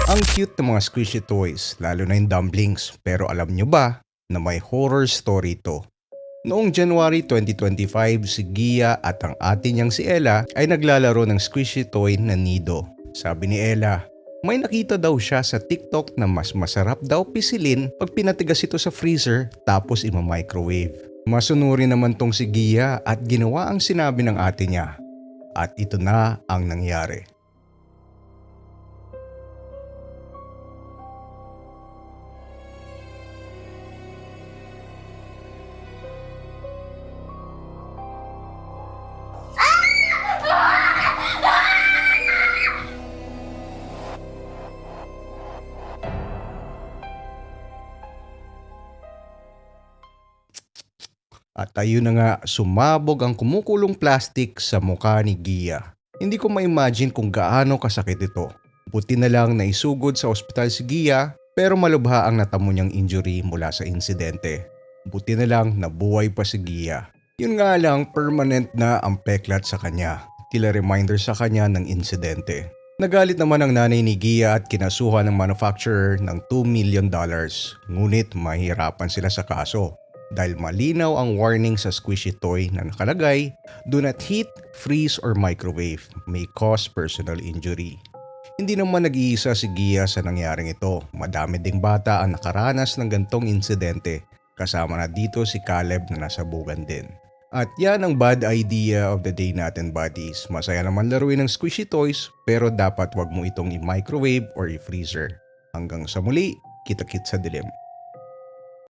Ang cute ng mga squishy toys, lalo na yung dumplings. Pero alam nyo ba na may horror story ito? Noong January 2025, si Gia at ang ate niyang si Ella ay naglalaro ng squishy toy na Nido. Sabi ni Ella, may nakita daw siya sa TikTok na mas masarap daw pisilin pag pinatigas ito sa freezer tapos ima-microwave. Masunuri naman tong si Gia at ginawa ang sinabi ng ate niya. At ito na ang nangyari. At ayun na nga, sumabog ang kumukulong plastic sa mukha ni Gia. Hindi ko ma-imagine kung gaano kasakit ito. Buti na lang na isugod sa ospital si Gia pero malubha ang natamo niyang injury mula sa insidente. Buti na lang nabuhay pa si Gia. Yun nga lang, permanent na ang peklat sa kanya. Tila reminder sa kanya ng insidente. Nagalit naman ang nanay ni Gia at kinasuhan ng manufacturer ng $2 million. Ngunit mahirapan sila sa kaso dahil malinaw ang warning sa squishy toy na nakalagay, do not heat, freeze or microwave, may cause personal injury. Hindi naman nag-iisa si Gia sa nangyaring ito. Madami ding bata ang nakaranas ng gantong insidente. Kasama na dito si Caleb na nasabugan din. At yan ang bad idea of the day natin, buddies. Masaya naman laruin ng squishy toys pero dapat wag mo itong i-microwave or i-freezer. Hanggang sa muli, kita-kits sa dilim.